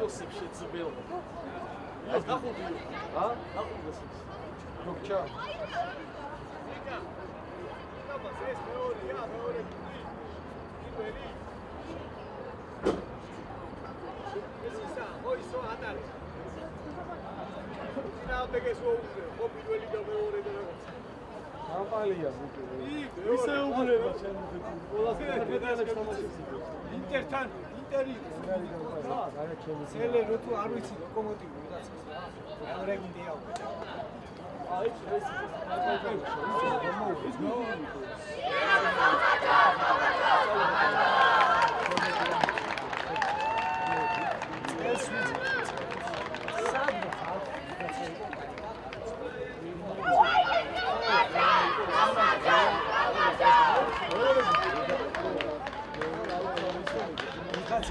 Josip shit's available. Yes, that will be. Huh? That will be. Look, Chuck. Intertan, Interi. Sele rotu ar ვიცი ლოკომოტივი რაღაცას რა. რეგუნდია უკვე. აი,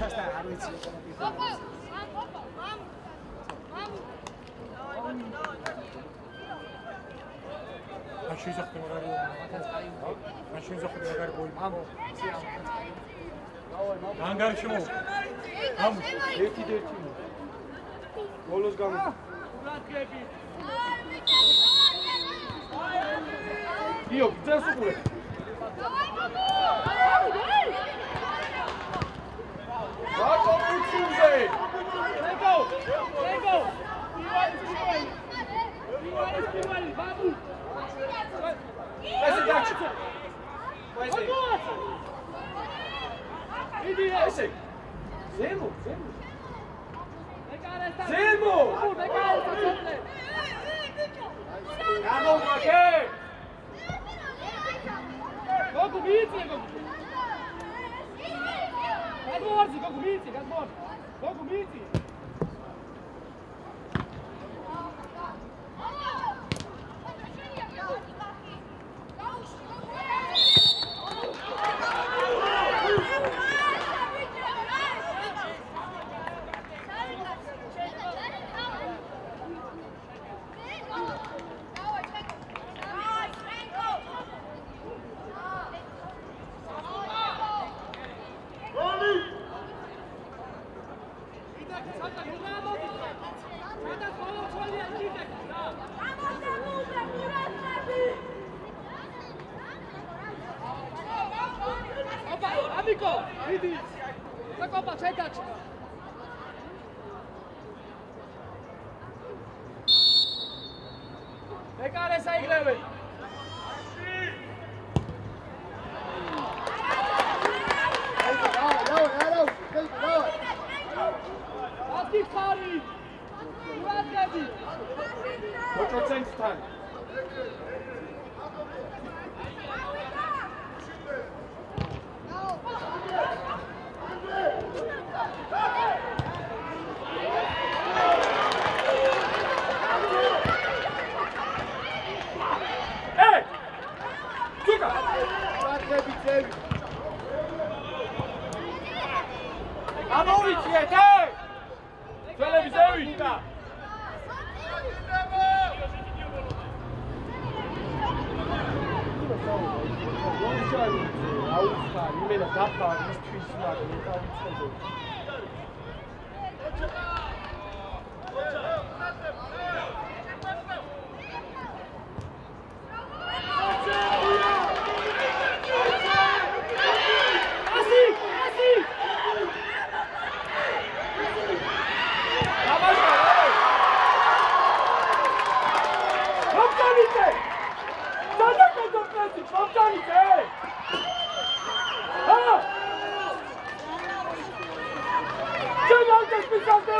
Asta ar ვიცი Așa să facem orariul. Așa să facem orariul boi. Mamă. Hangar și mă. Am. Eti de eti. Golos gam. Io, ce să pune? Vado Puțuze! Lego! Lego! Babu! Vai se dați! Vai se! Vai se! Zemo! Zemo! Zemo! Bravo, Machê! Gogo Mitzi! Gadborzi, Gogo Mitzi! Gadborzi! Gogo Mitzi! Amico, vidi! La copa, sentaci! Pecare să ai greve! Ati Kari! Murat geldi! Çok sen tutan!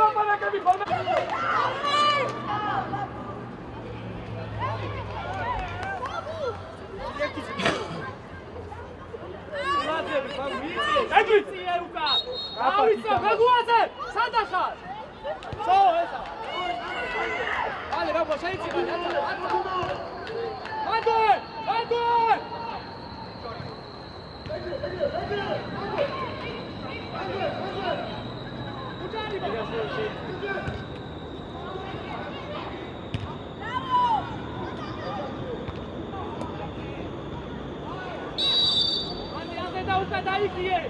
Come on, Beguaze! Sadachar! So, esa! Vale, vamos, შეიძლება, Mandor! Mandor!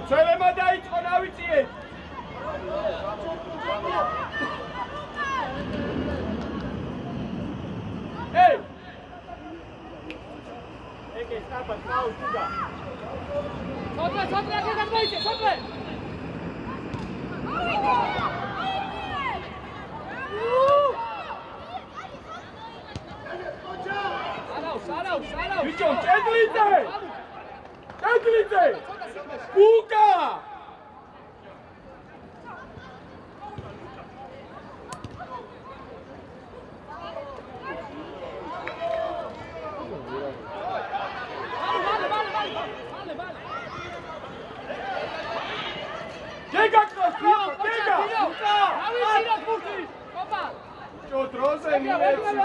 Ცელემა დაიწყო, ნავიციეთ! Hey! Ege, stapa, stau, šuga! Sotre, sotre, akad mojice, sotre! Saraus! Bičom, četlice! Četlice! Kuka! Gega kroz, gega! Čo droze mi reci?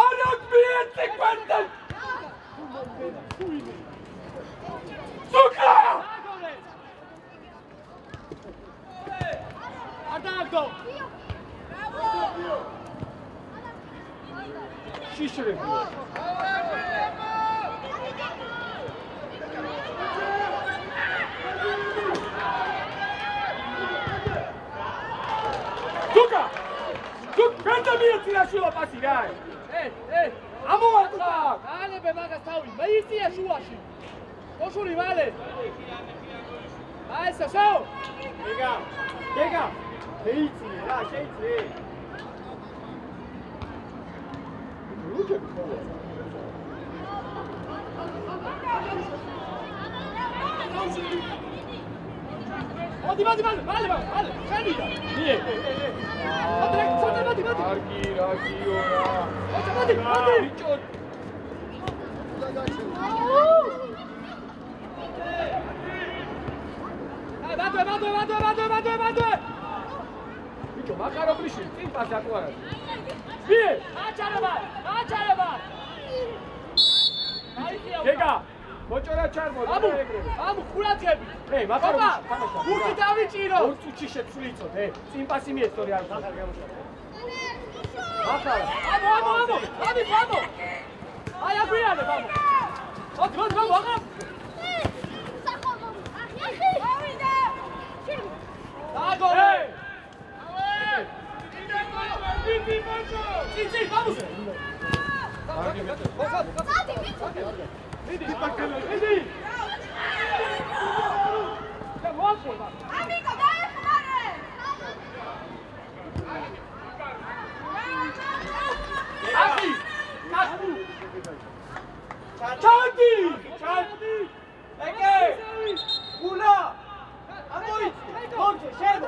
Anak bijete kvantan! Suka! Adagdo! Šişire bilo. Suka! Suka! Kada mi je cinašula pasi, daj! Amo atrak! Ale be magas taui, me isi šuaši! Košuri, vale! Aj se šao! Gega! Šeici, da, šeici! Ruđe bi ovo. Vadi, vale, šedi ga! Nije! Vadi! Ragi, ona! Vadi! Bičo! Vado! Bičo, makaro prišli, tim pas atvarat. Bije! Ačarabar! Gega! Močora čarmo, da ne regrebe. Amu, kuratkebi! Ej, makaro prišli, tamaša. Urci davičino! Urcu čišet sulicot, tim pasi mjesto, real. Makaro! Amo! Aj, agrijane, vamo! Vamo, agam! Dago! Ej! Vamos! Vidi! Amigo, daj fare! Aki! Čandi! Ege! Ula! Amoić! Konče, šedo!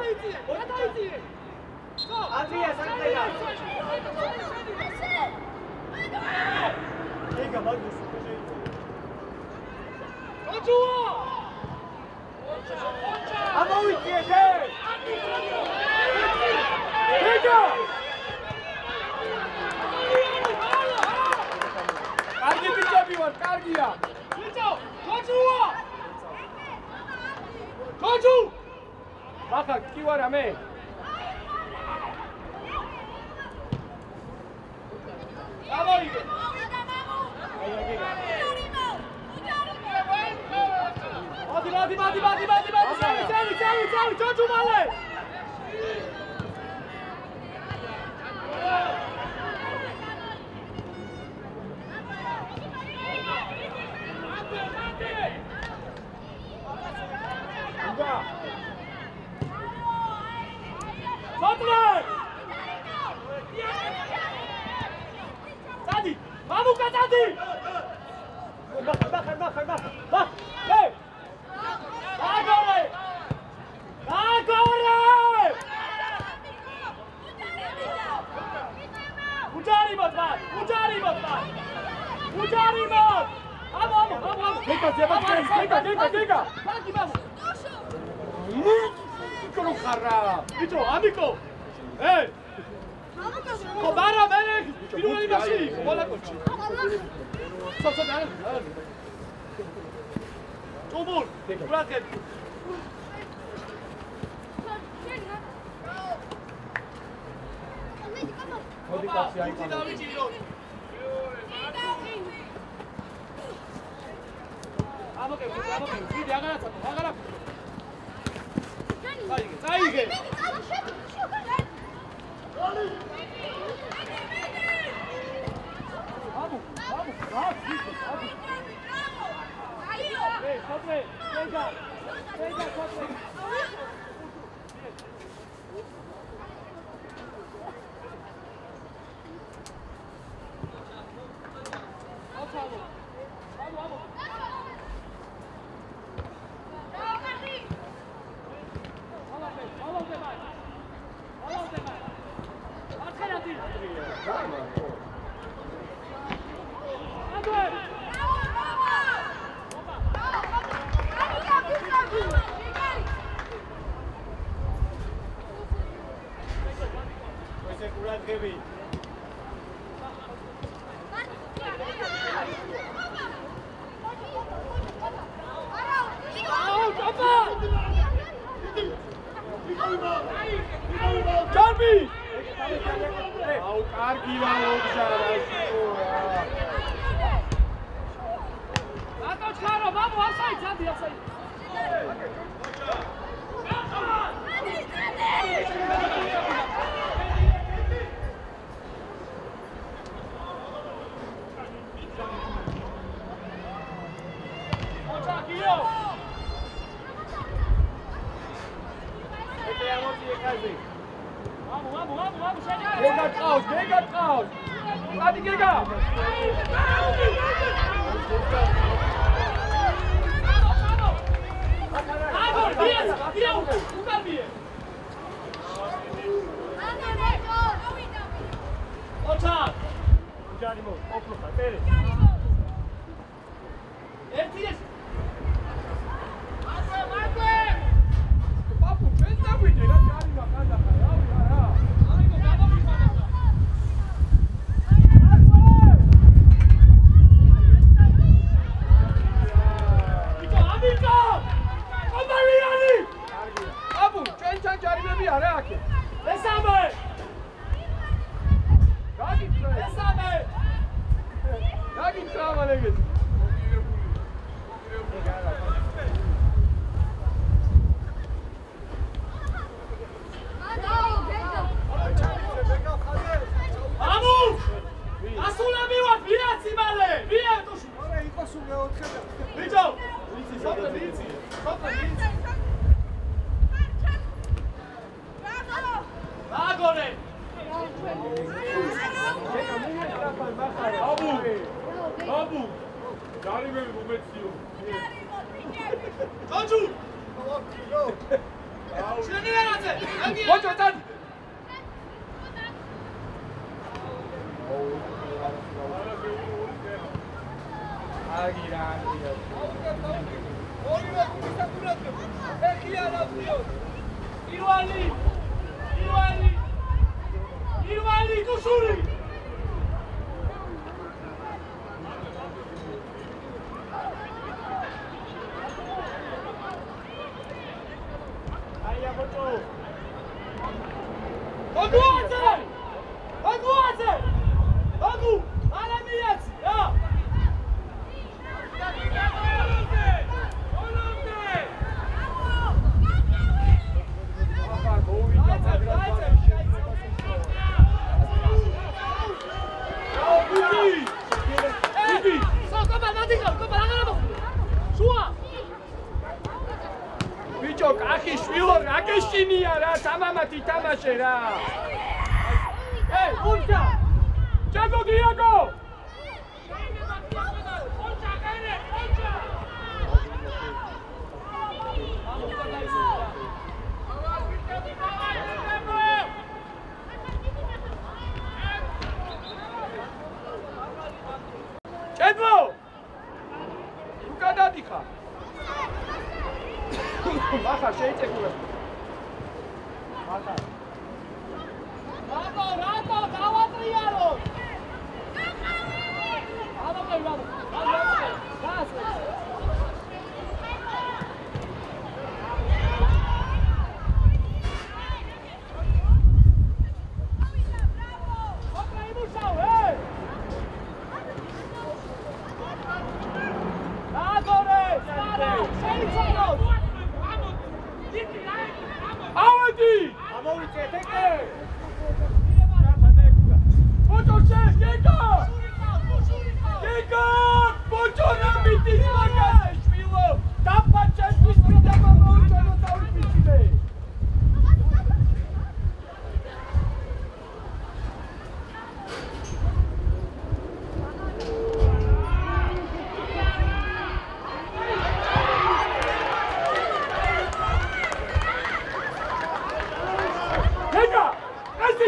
Andrija, Santana! Gega, Magnus, ukaže. Amoić je, hej! Gega! Kargi bića bivan, Kargija! Koču! Vakak, kivara me! Bravo, Igor! Vadi! Seli! Koču male! Sotre! Sadi! Mamuka, Sadi! Mach! Hej! Nagore! Uđarimo! Amo! Gega! Paki, vamo! ბიჭო რო ხარ რა ბიჭო ამიკო ხო მარა მერე პირველი მასი მოლაკოჩი სოცა და ჭუბურ ბრატები მოდი კაცი აიყვანო ამოკე ვიდე აღარაცა წაიგე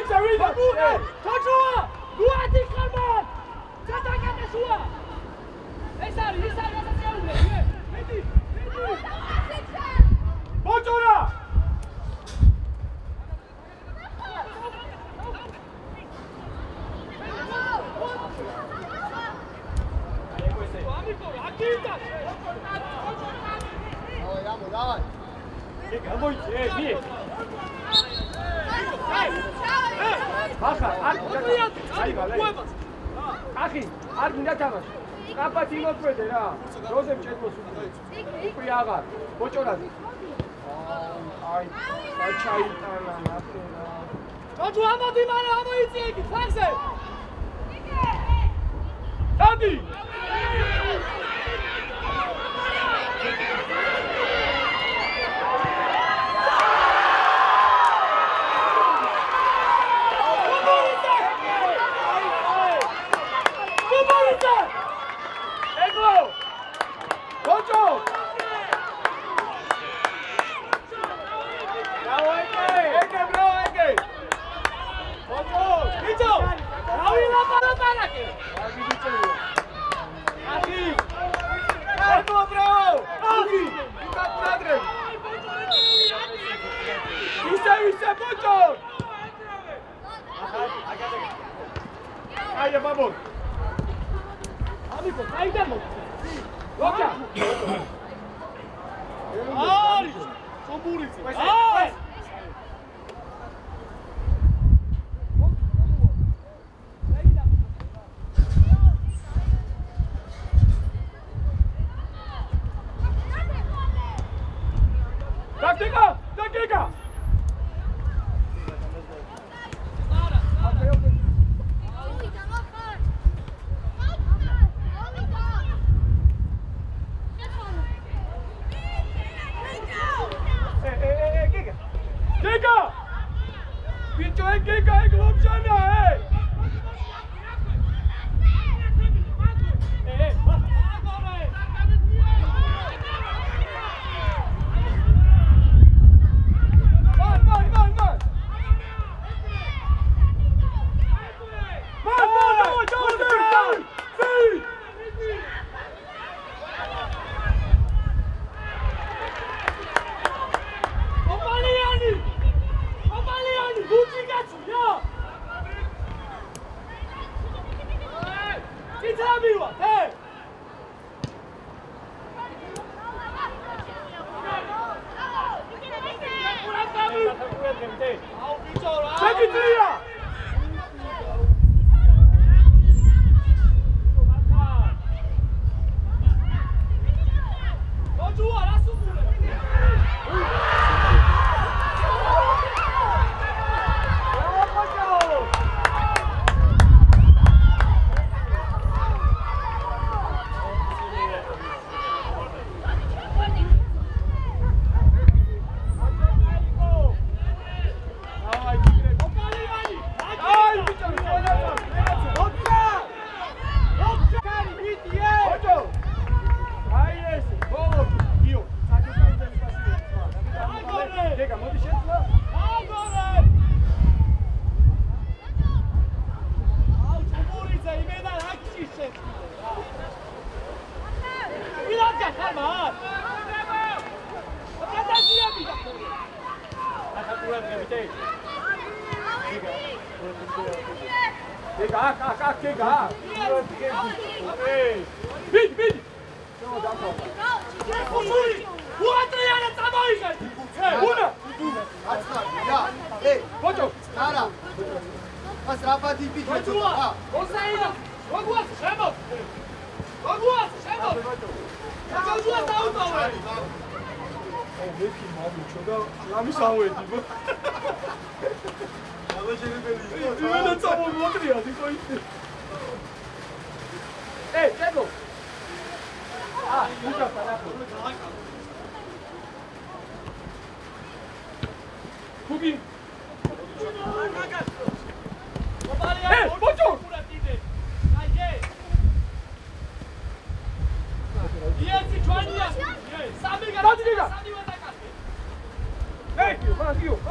ვიცა ვიდა თოჩუა გუათი ხარბან ჩატაკატე შუა ეს არის გასაწეულე მედი ბოჭორა Давай. გამოიწე მი ახლა აი გალე ახი არ მინდა თამაში კაპათი მოწვედე რა როზემ ჩეთმოს უკვე აღარ ბოჭორაზე აი საჩაიტანა ნახენა ჯოჯო ამოდი მარა ამოიწე იგი ფარზე დადი Ai, vamos. Amigo, aí demos. Loca. Ai, sou burrice. Ai. Tática, tática.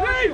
Hey,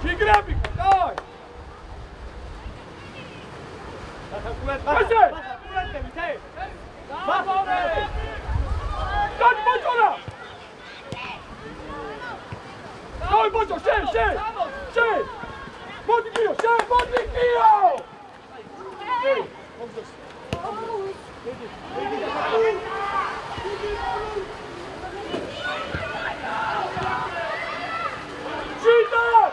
Kigrabik, dawaj! Patrzcie! Daj Boczora! Dawaj Boczor, siedź! Modlikijo, siedź, Modlikijo! Czytaj!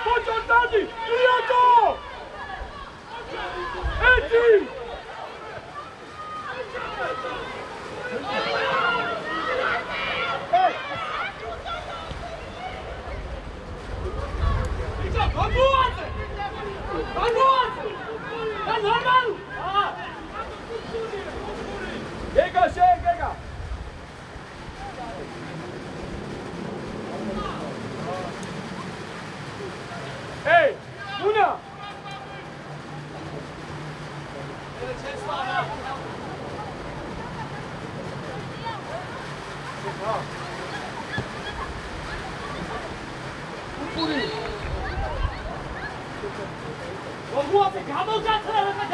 Początki! Jako! Eti! Biega! Ej, Luna! Vamos, vamos já trabalhar,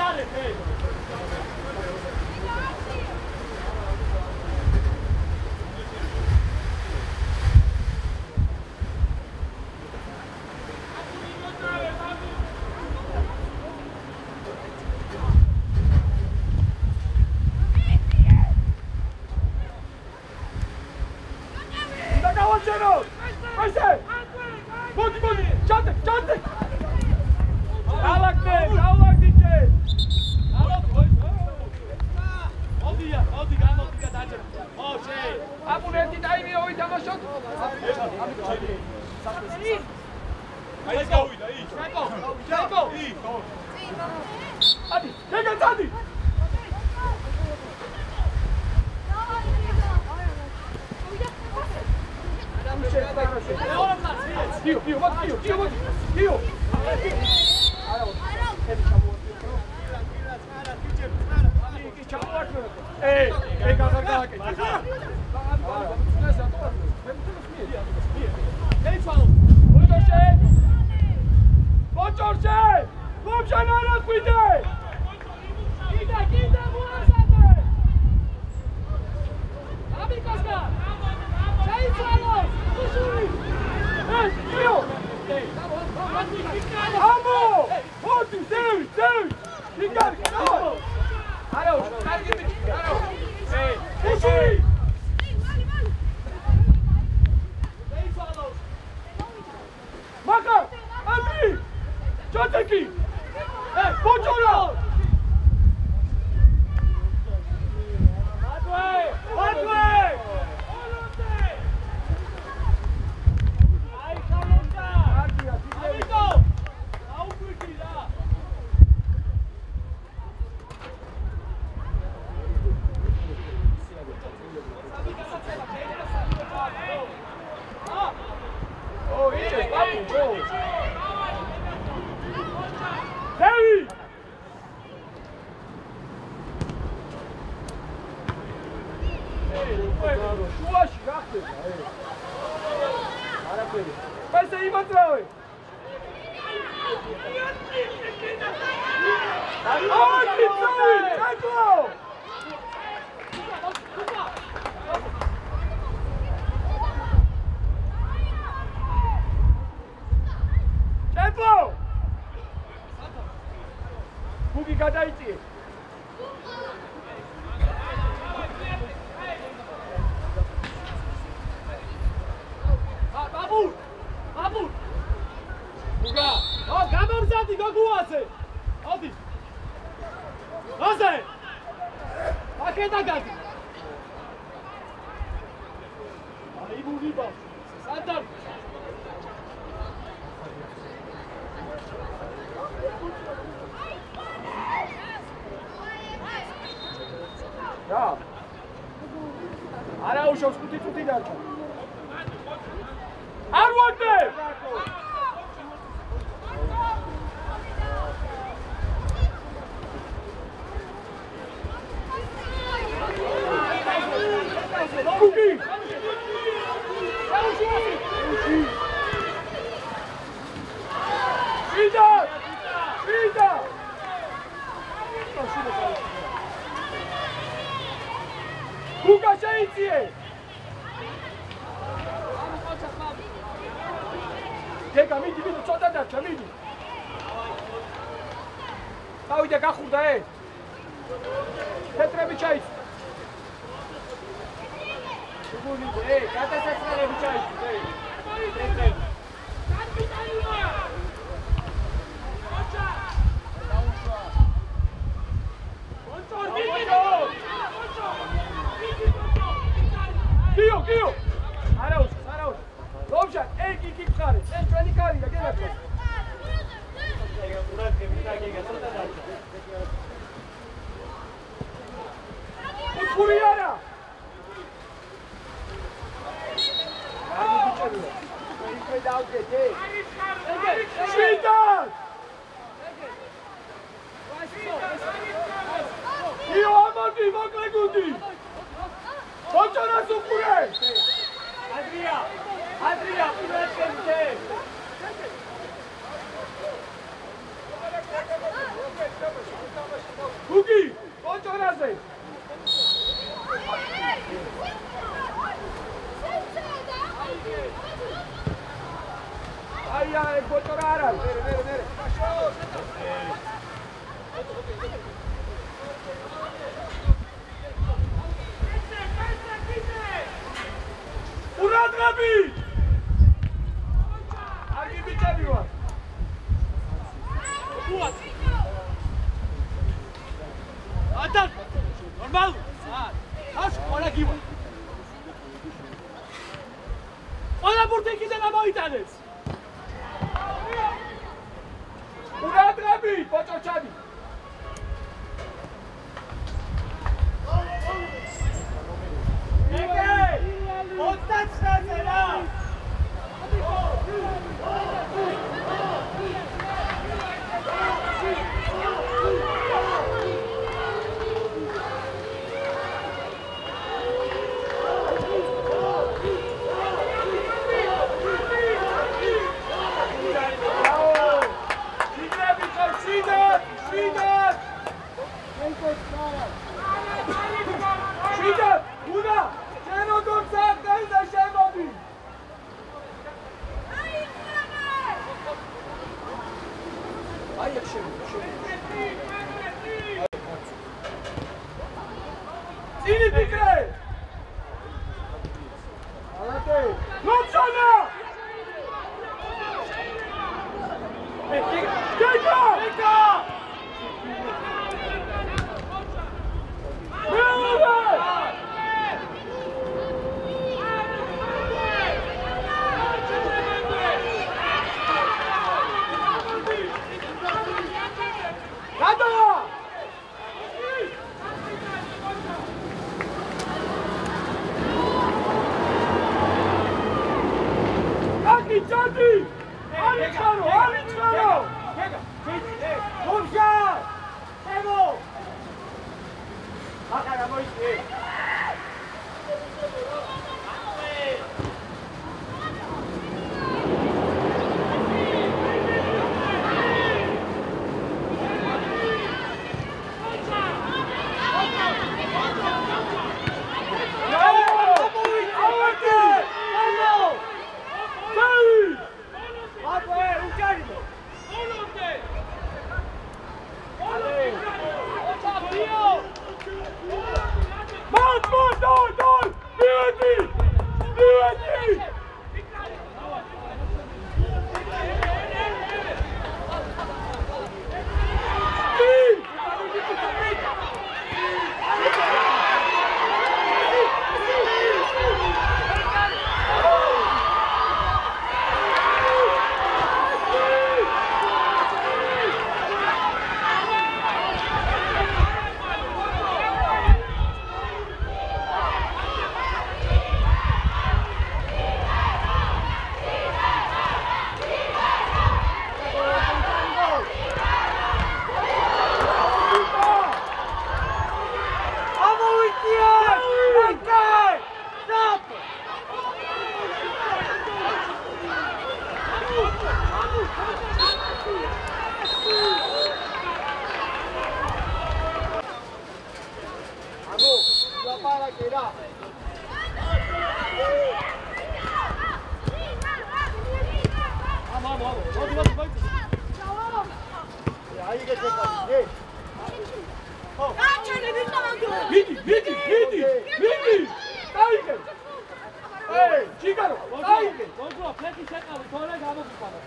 გაიარო. გაიგე. გოგო, ფლეტი შეკავი, თორე გამოგიყვანა.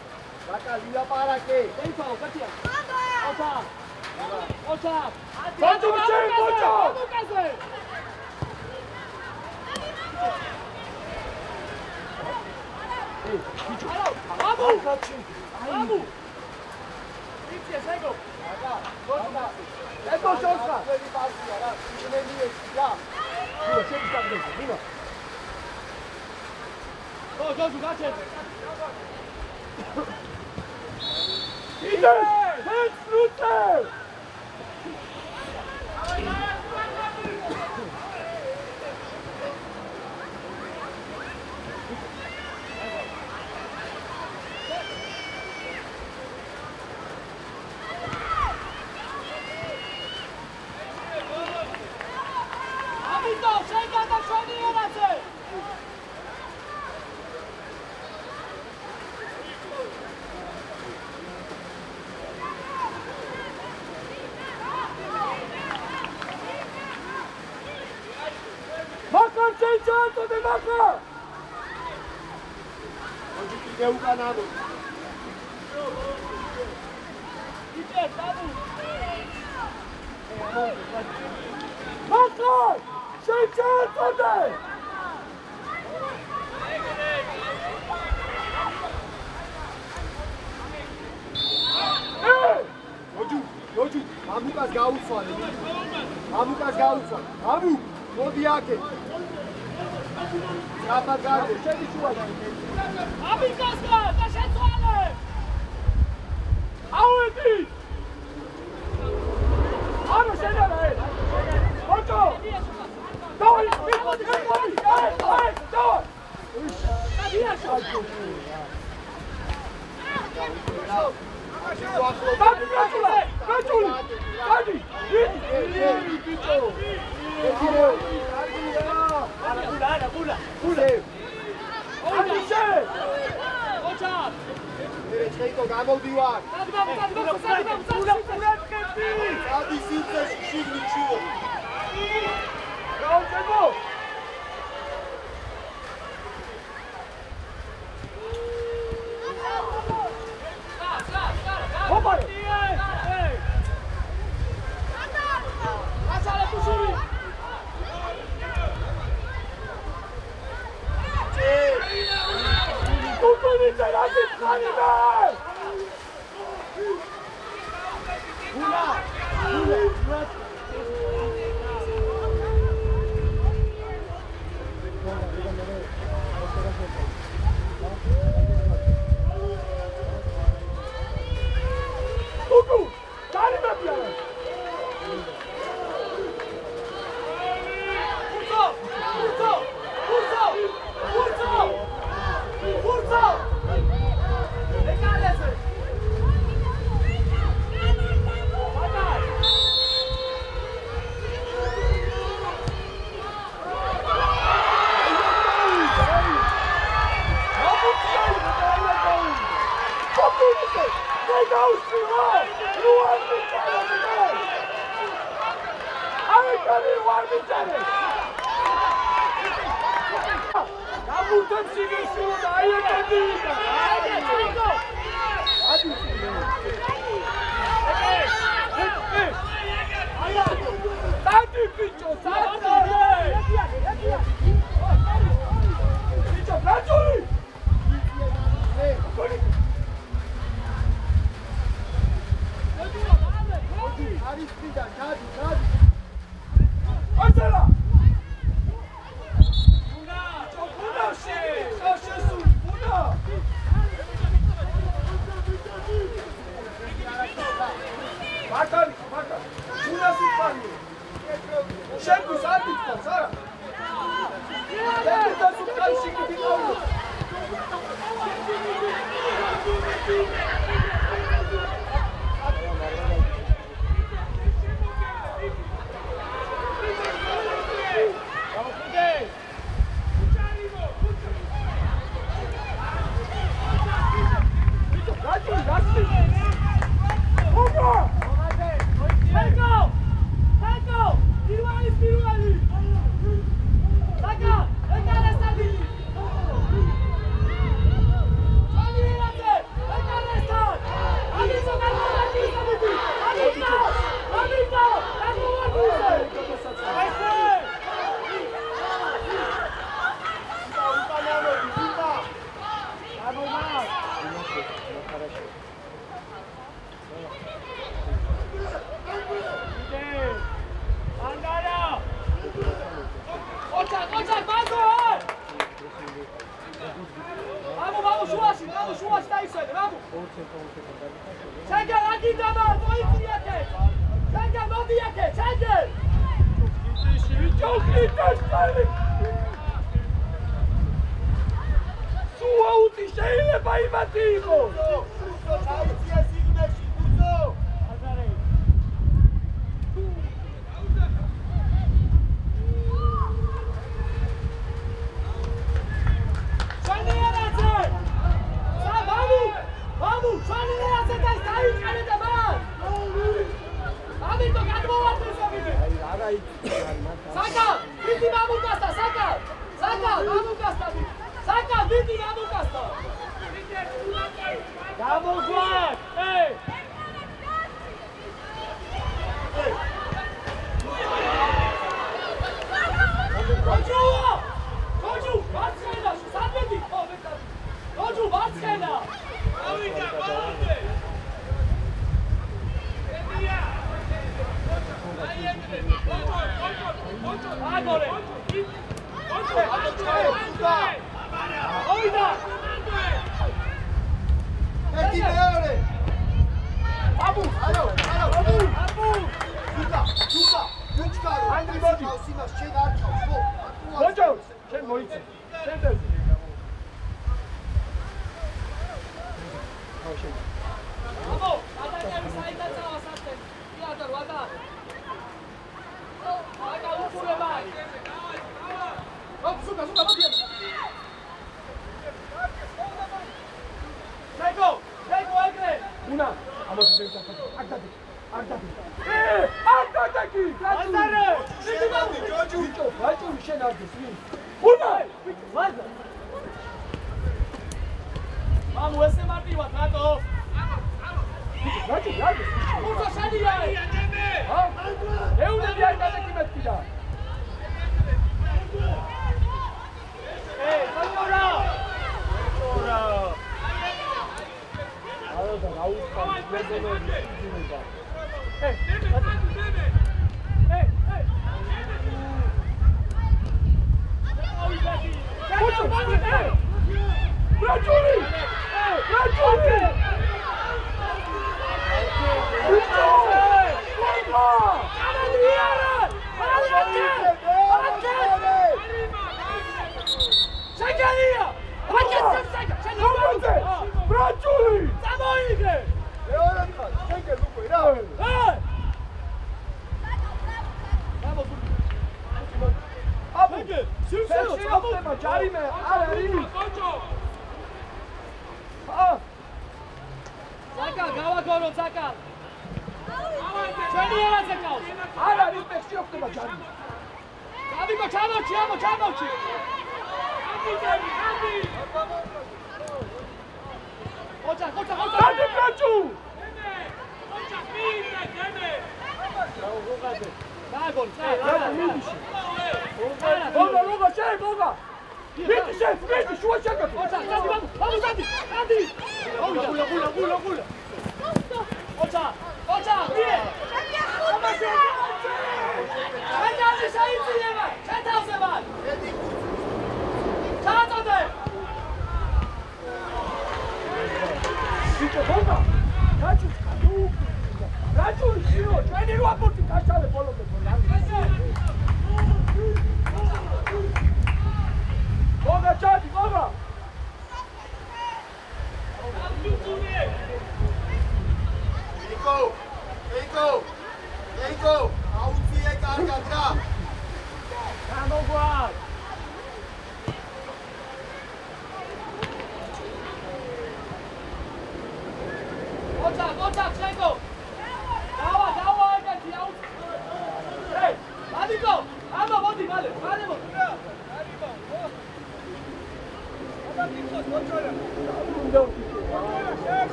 ბაკა ლაპარაკე. ეითაო, კეთია. ოჩა. ოჩა. ბოჭო, ბოჭო. გამოგაზე. ბიჭო. აბუ. აბუ. იცი შეგო. ბაკა. ეთო შორსა. ველი პასია რა. იმენი ეცია. ნუ შეგვიძლია. ნუ. გოგო, გაჩერდე. იდე! ჰეც რუტე! ამიტო, შენ გადაშვენი ერაზე. მაკარ ჩენჩანტო დე მაკა! ოჯი კიდე უკანა ამო. იცი, დაბუ. მაკა! ჩენჩანტო დე! ოჯი, ამუკას გაუცვალე. ამუკას გაუცვალე. ამუ, მოდი აქე. რაბა გარდე, შედი შუაში. ამიკასა, და შეცვალე. ავედი! ანუ შენაა! ბოჭო! დავი, მიხოდი, მიხოდი! აი, დავი! დადი, გაჭული! დადი! იდი, ბიჭო! ანუ შე! ოჩა. ეხეიკო გამოდივარ. დადი. ადი სიცეში შიგნიჩიო. გაუჩებო! ოპარე! ასალა პუშური. კუკუნი წერადი ხანიბე! კუკუ! გარიმები არა! Marca, marca. Una sin pan. Şerbi sabit kal, Sara. შუაში დაისვენე, მამუ. ჩანგა აგიდამა, მოიწი აქე. ჩანგა მოდი აქე, ჩანგა. სუაუტი შეიძლება იმათი იყოს. აუცია სიგნალში, გუწო.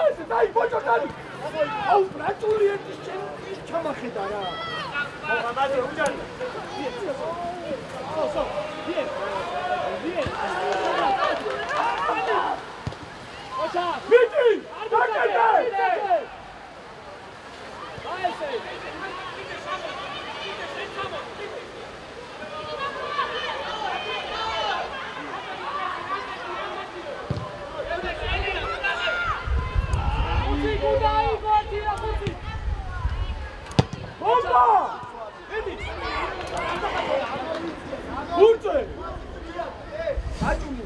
ეს დაი ბოჭორდანი. აუ ბრატული ერთის ჩემს ჩამახედა რა. მამაძე უჯარი. ოჩა, მიდი! დაკეთე! Bomba! Urte! Ajumi,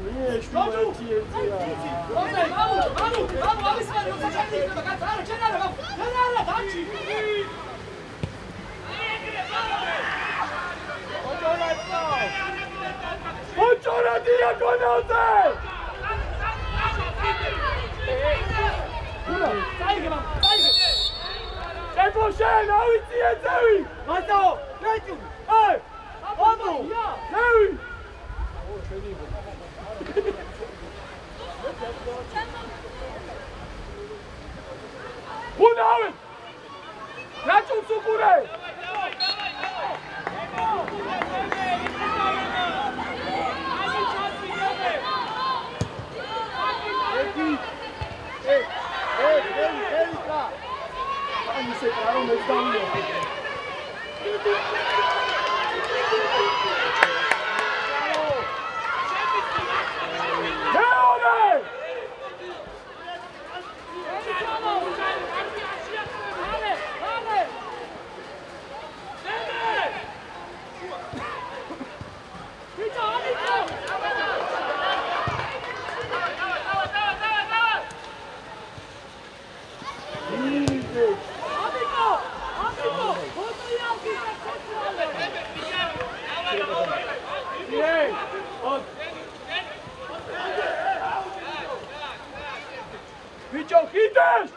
Bicho, quites!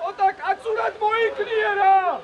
Ota katsurat moiknie ra!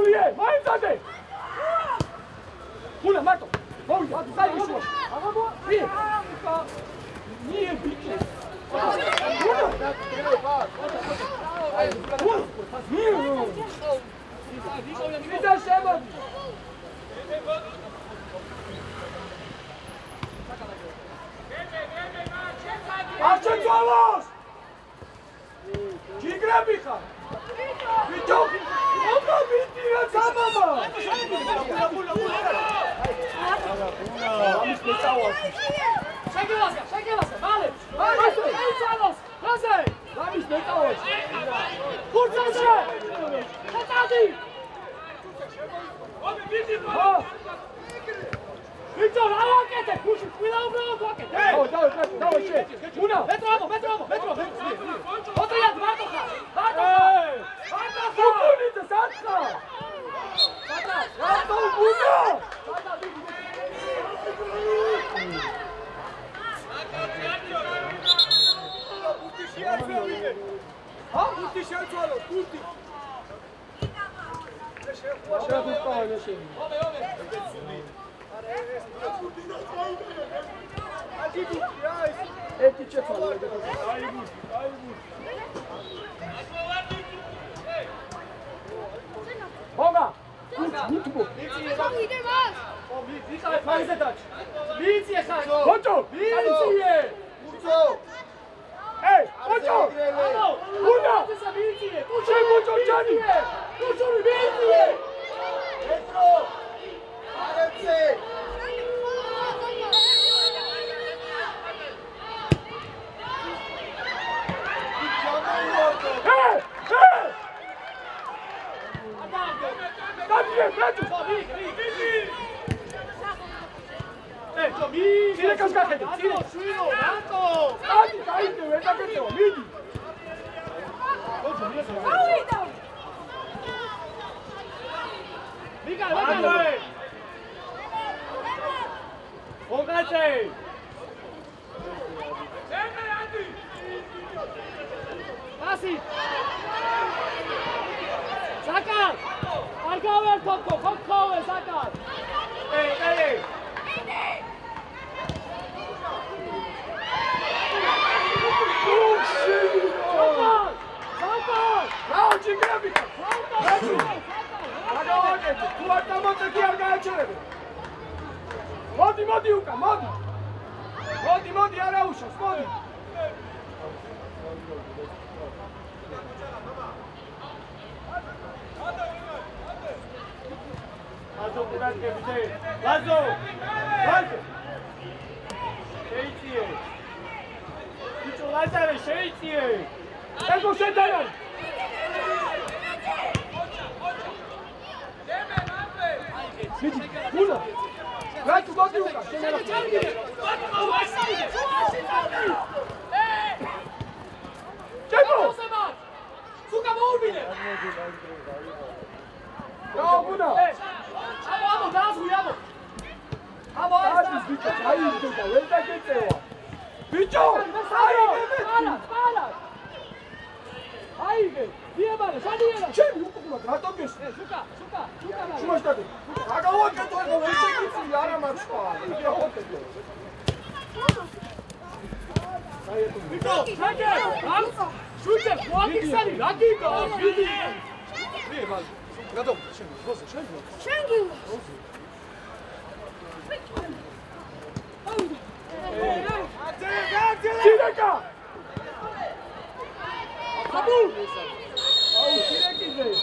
ie, maimzade! Una, Marto! Mowida, stai di suo! Ie! Ie, bici! Ida Sheman! Archenzuelos! Gigrabicha! Bicho! Opa, bitira samama! Vamos pensar hoje. Chegue lá, vale! Vale, Archenzuelos! Razem! Vamos pensar hoje. Kurczę się! Zatadi! Victor, a rakietę! Puszy, chwila obrony rakietę! Dawaj się! Una! Metro! Oto jest Bartocha! Spokojnie, Satka! Rato, Una! Bonga! Muito bom! Ei, Ocho! Una! C'è Ocho Gianni! Dentro! Arezzi! Modi, Uka, modi! Modi, Arausza, modi! Lazo, Kuratke, widzę! Lazo! Szejcie! Widzą Lazare, szejcie! Tego szedania! Widzi, Una! Ratu, modi, Uka! Czego? Suka, Mowine! Bravo, Una! Amo, dazu, jamo! Amo, bicho, aí, bicho, ele tá aqui, bicho! Para! Aí, velho! Via, mano, já deu! Chega, um pouco mais, já tô bicho! Suka! Chuma, está aqui! Agora, que eu tô aqui, eu cheguei a filhar a machucar! Que é outra, Bicho, chega! Chute, walking sunny, lucky go! Vem, mano! Gadão, chega! Tireka! Sabu! Tireki veio!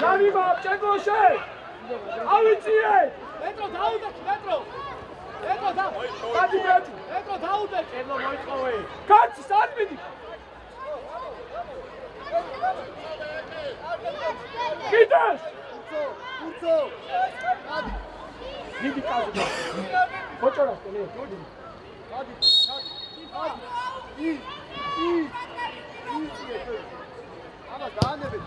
Zanima, czego się? Alicie! Metro, Daudek! Kati, Metro, Daudek! Jedno Wojtkowy! Kati, Sadmidi! Kites! Kurco! Vidi kazu. Hoću raz, to nije. Kadi. Ama daha ne be?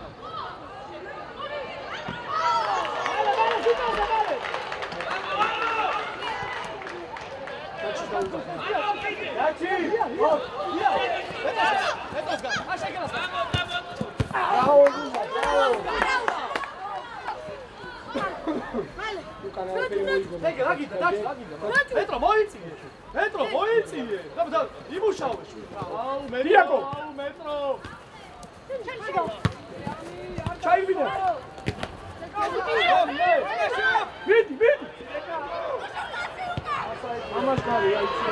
Bravo, ეგ რაგიდა მეტრო მოიწიე მეტრო მოიწიე და იმუშავე აუ მეტრო ჩაივიდე მიდი ამას გავი აიცი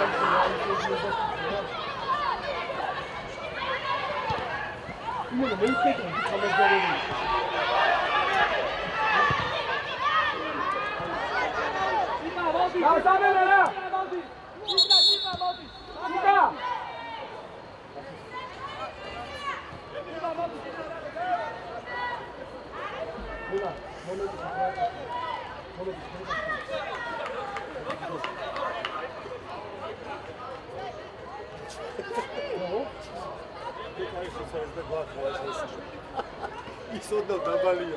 იმენა მეიქეთ თამაშგარები Sabela! Isso não dá balinha.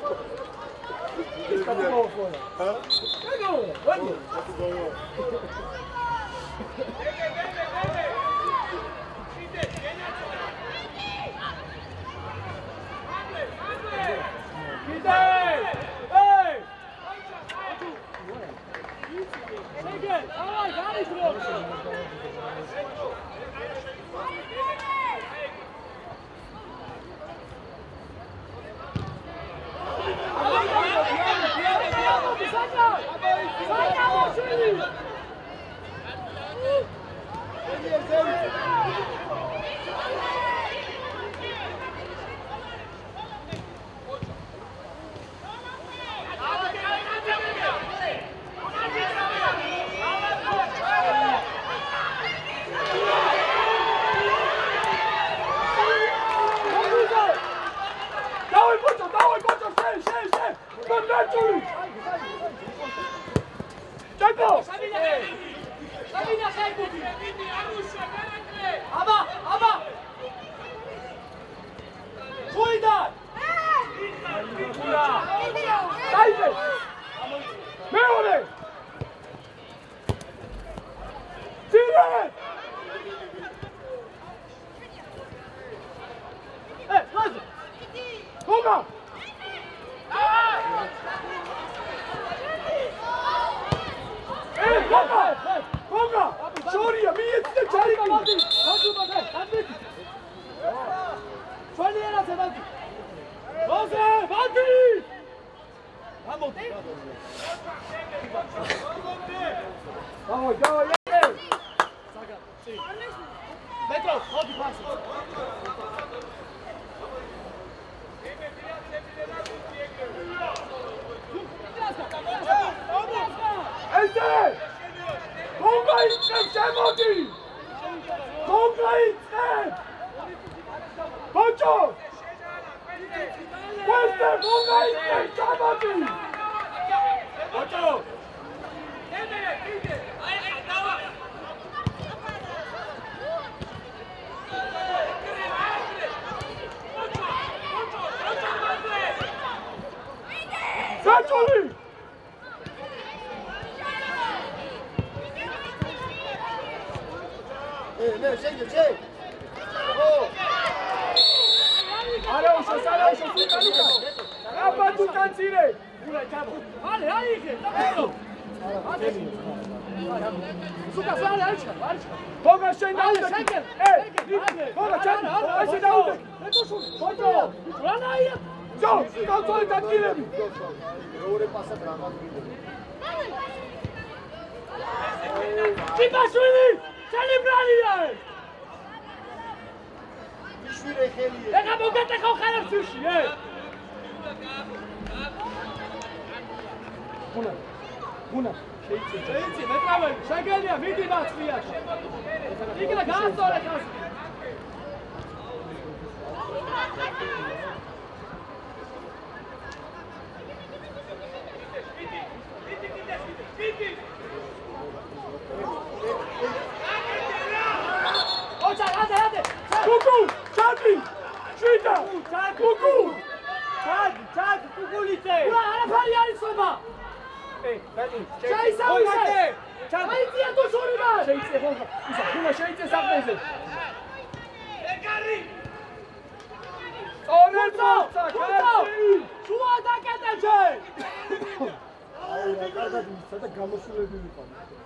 სადა გამოსულები ვიყავი.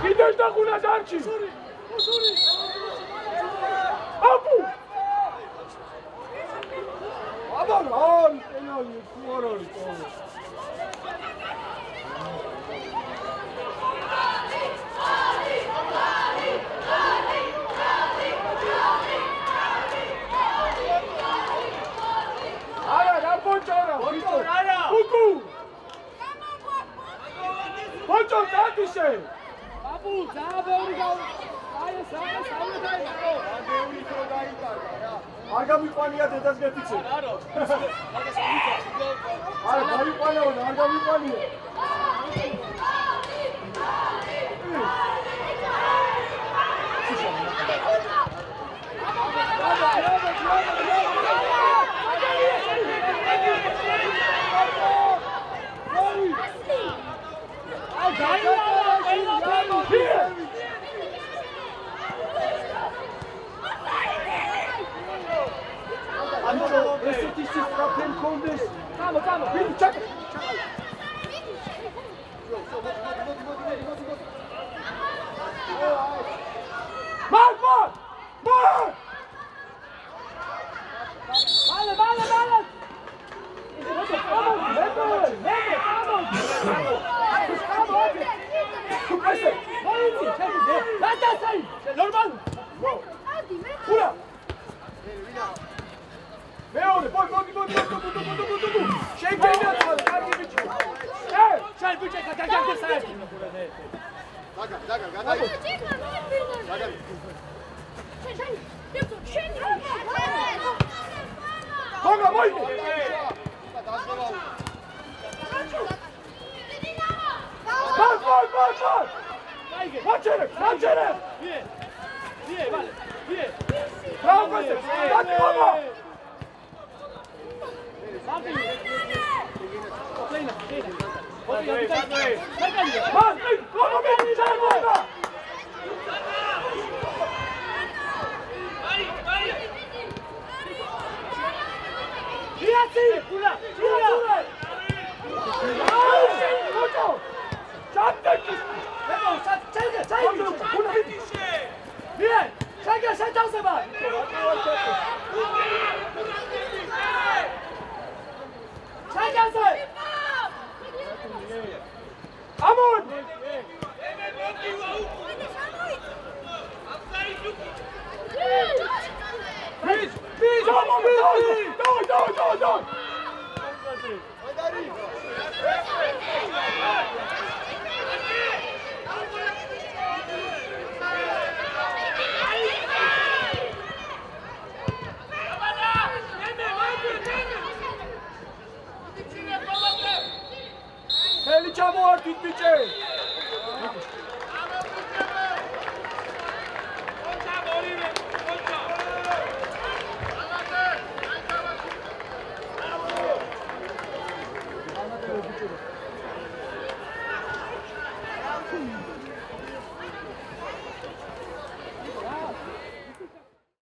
Ideš da kuna Darči! Apu! Aman, ali penalni, morali to. Ara, da Pončara! Kuku! Pončo, dati se! Apu, zabe uri ga. Aja, sauna daikaro. Zabe uri to daikaro, ja. არ გამიყვანია დედას გეტიცე. არა. არა, გამიყვანია, არ გამიყვანია. Esses problem condes. Calma, vem, checa. Mar! Bala! Normal! Pula! მეორე, მოდი. შეიგენა, კარგი ბიჭო. შენ ბიჭო, გადაგაგდე საერთოდ. დაგა, გადაი. დაგა. შენ. გოგა, მოიდი. Bas! Maçere! Vie, vale. Bravo, dai, vamos! Ele chamou o biche!